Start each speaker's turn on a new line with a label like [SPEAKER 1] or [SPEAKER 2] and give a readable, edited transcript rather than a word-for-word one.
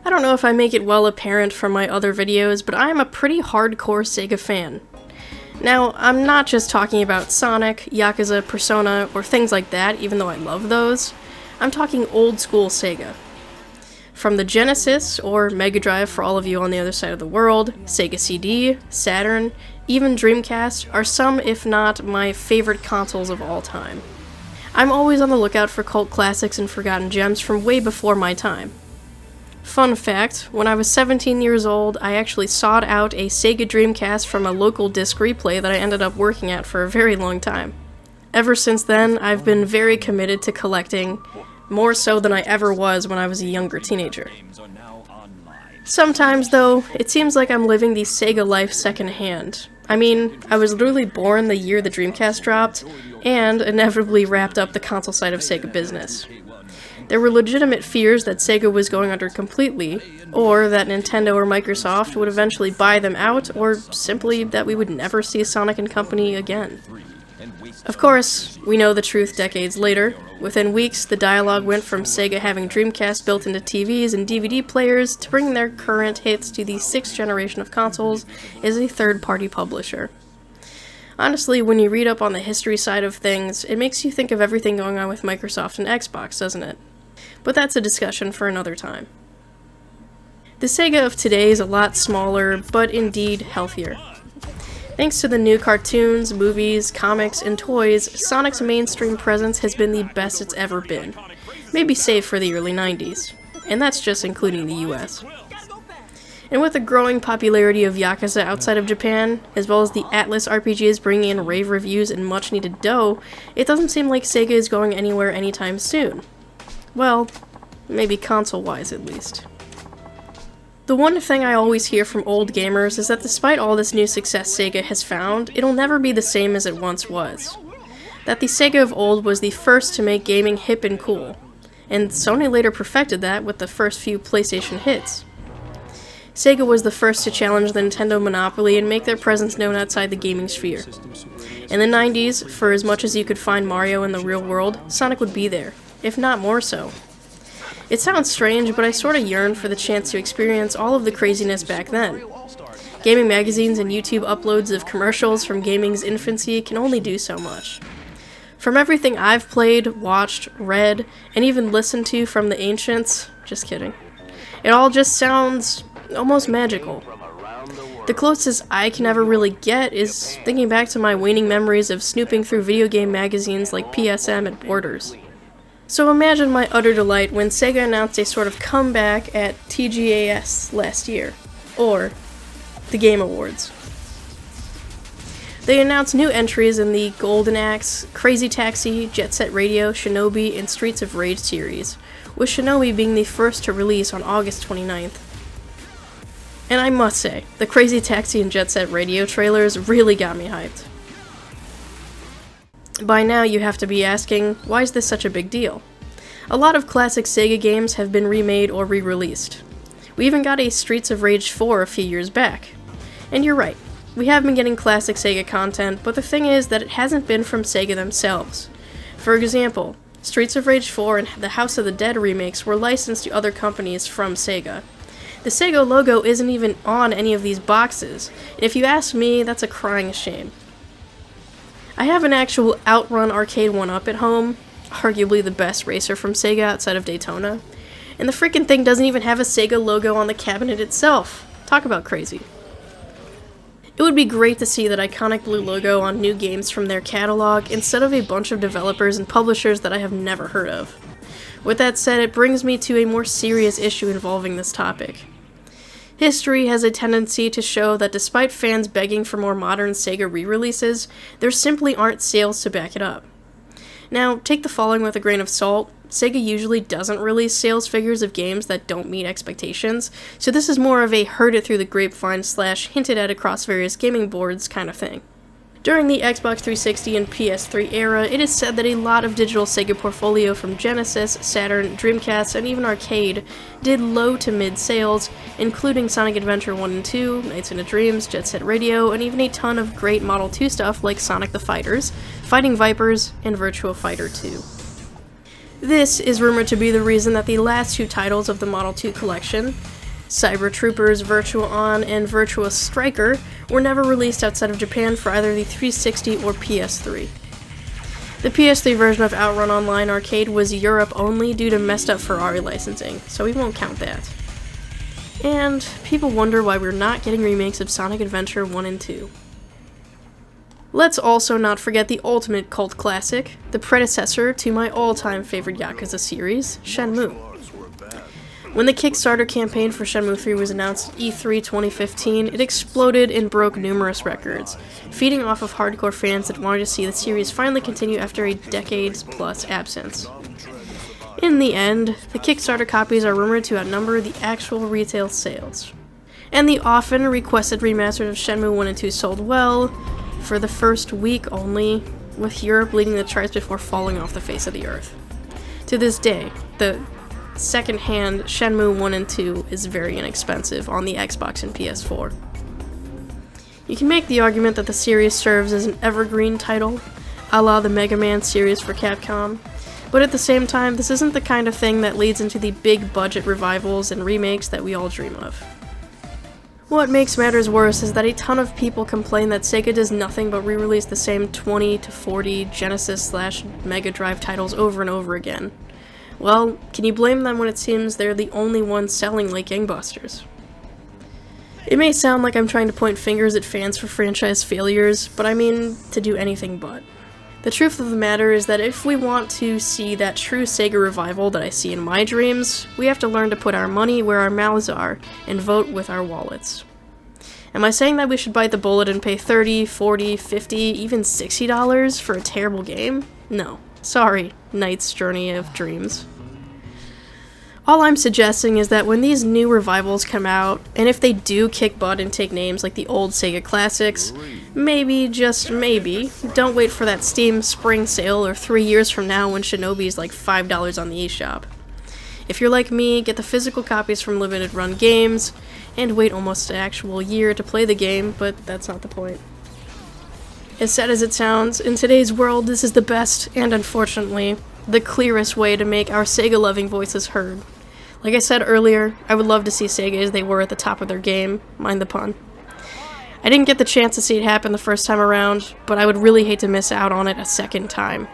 [SPEAKER 1] I don't know if I make it well apparent from my other videos, but I am a pretty hardcore Sega fan. Now, I'm not just talking about Sonic, Yakuza, Persona, or things like that, even though I love those. I'm talking old school Sega. From the Genesis, or Mega Drive for all of you on the other side of the world, Sega CD, Saturn, even Dreamcast are some, if not my favorite consoles of all time. I'm always on the lookout for cult classics and forgotten gems from way before my time. Fun fact, when I was 17 years old, I actually sought out a Sega Dreamcast from a local disc replay that I ended up working at for a very long time. Ever since then, I've been very committed to collecting, more so than I ever was when I was a younger teenager. Sometimes, though, it seems like I'm living the Sega life secondhand. I mean, I was literally born the year the Dreamcast dropped, and inevitably wrapped up the console side of Sega business. There were legitimate fears that Sega was going under completely, or that Nintendo or Microsoft would eventually buy them out, or simply that we would never see Sonic & Company again. Of course, we know the truth decades later. Within weeks, the dialogue went from Sega having Dreamcast built into TVs and DVD players to bringing their current hits to the 6th generation of consoles as a third-party publisher. Honestly, when you read up on the history side of things, it makes you think of everything going on with Microsoft and Xbox, doesn't it? But that's a discussion for another time. The Sega of today is a lot smaller, but indeed healthier. Thanks to the new cartoons, movies, comics, and toys, Sonic's mainstream presence has been the best it's ever been. Maybe save for the early 90s. And that's just including the US. And with the growing popularity of Yakuza outside of Japan, as well as the Atlas RPGs bringing in rave reviews and much needed dough, it doesn't seem like Sega is going anywhere anytime soon. Well, maybe console-wise at least. The one thing I always hear from old gamers is that despite all this new success Sega has found, it'll never be the same as it once was. That the Sega of old was the first to make gaming hip and cool, and Sony later perfected that with the first few PlayStation hits. Sega was the first to challenge the Nintendo monopoly and make their presence known outside the gaming sphere. In the 90s, for as much as you could find Mario in the real world, Sonic would be there, if not more so. It sounds strange, but I sorta yearn for the chance to experience all of the craziness back then. Gaming magazines and YouTube uploads of commercials from gaming's infancy can only do so much. From everything I've played, watched, read, and even listened to from the ancients, just kidding, it all just sounds almost magical. The closest I can ever really get is thinking back to my waning memories of snooping through video game magazines like PSM at Borders. So imagine my utter delight when Sega announced a sort of comeback at TGAS last year, or the Game Awards. They announced new entries in the Golden Axe, Crazy Taxi, Jet Set Radio, Shinobi, and Streets of Rage series, with Shinobi being the first to release on August 29th. And I must say, the Crazy Taxi and Jet Set Radio trailers really got me hyped. By now you have to be asking, why is this such a big deal? A lot of classic Sega games have been remade or re-released. We even got a Streets of Rage 4 a few years back. And you're right, we have been getting classic Sega content, but the thing is that it hasn't been from Sega themselves. For example, Streets of Rage 4 and the House of the Dead remakes were licensed to other companies from Sega. The Sega logo isn't even on any of these boxes, and if you ask me, that's a crying shame. I have an actual Outrun arcade 1-up at home, arguably the best racer from Sega outside of Daytona, and the freaking thing doesn't even have a Sega logo on the cabinet itself. Talk about crazy. It would be great to see that iconic blue logo on new games from their catalog instead of a bunch of developers and publishers that I have never heard of. With that said, it brings me to a more serious issue involving this topic. History has a tendency to show that despite fans begging for more modern Sega re-releases, there simply aren't sales to back it up. Now, take the following with a grain of salt. Sega usually doesn't release sales figures of games that don't meet expectations, so this is more of a heard it through the grapevine / hinted at across various gaming boards kind of thing. During the Xbox 360 and PS3 era, it is said that a lot of digital Sega portfolio from Genesis, Saturn, Dreamcast, and even Arcade did low to mid sales, including Sonic Adventure 1 and 2, Nights into Dreams, Jet Set Radio, and even a ton of great Model 2 stuff like Sonic the Fighters, Fighting Vipers, and Virtua Fighter 2. This is rumored to be the reason that the last two titles of the Model 2 collection, Cyber Troopers Virtua On and Virtua Striker, were never released outside of Japan for either the 360 or PS3. The PS3 version of Outrun Online Arcade was Europe only due to messed up Ferrari licensing, so we won't count that. And people wonder why we're not getting remakes of Sonic Adventure 1 and 2. Let's also not forget the ultimate cult classic, the predecessor to my all-time favorite Yakuza series, Shenmue. When the Kickstarter campaign for Shenmue 3 was announced at E3 2015, it exploded and broke numerous records, feeding off of hardcore fans that wanted to see the series finally continue after a decades-plus absence. In the end, the Kickstarter copies are rumored to outnumber the actual retail sales. And the often requested remasters of Shenmue 1 and 2 sold well, for the first week only, with Europe leading the charts before falling off the face of the earth. To this day, the second-hand Shenmue 1 and 2 is very inexpensive on the Xbox and PS4. You can make the argument that the series serves as an evergreen title, a la the Mega Man series for Capcom, but at the same time, this isn't the kind of thing that leads into the big-budget revivals and remakes that we all dream of. What makes matters worse is that a ton of people complain that Sega does nothing but re-release the same 20 to 40 Genesis/Mega Drive titles over and over again. Well, can you blame them when it seems they're the only ones selling like gangbusters? It may sound like I'm trying to point fingers at fans for franchise failures, but I mean to do anything but. The truth of the matter is that if we want to see that true Sega revival that I see in my dreams, we have to learn to put our money where our mouths are and vote with our wallets. Am I saying that we should bite the bullet and pay $30, $40, $50, even $60 for a terrible game? No. Sorry, Knight's Journey of Dreams. All I'm suggesting is that when these new revivals come out, and if they do kick butt and take names like the old Sega classics, maybe, just maybe, don't wait for that Steam spring sale or 3 years from now when Shinobi is like $5 on the eShop. If you're like me, get the physical copies from limited run games, and wait almost an actual year to play the game, but that's not the point. As sad as it sounds, in today's world this is the best, and unfortunately, the clearest way to make our Sega-loving voices heard. Like I said earlier, I would love to see Sega as they were at the top of their game, mind the pun. I didn't get the chance to see it happen the first time around, but I would really hate to miss out on it a second time.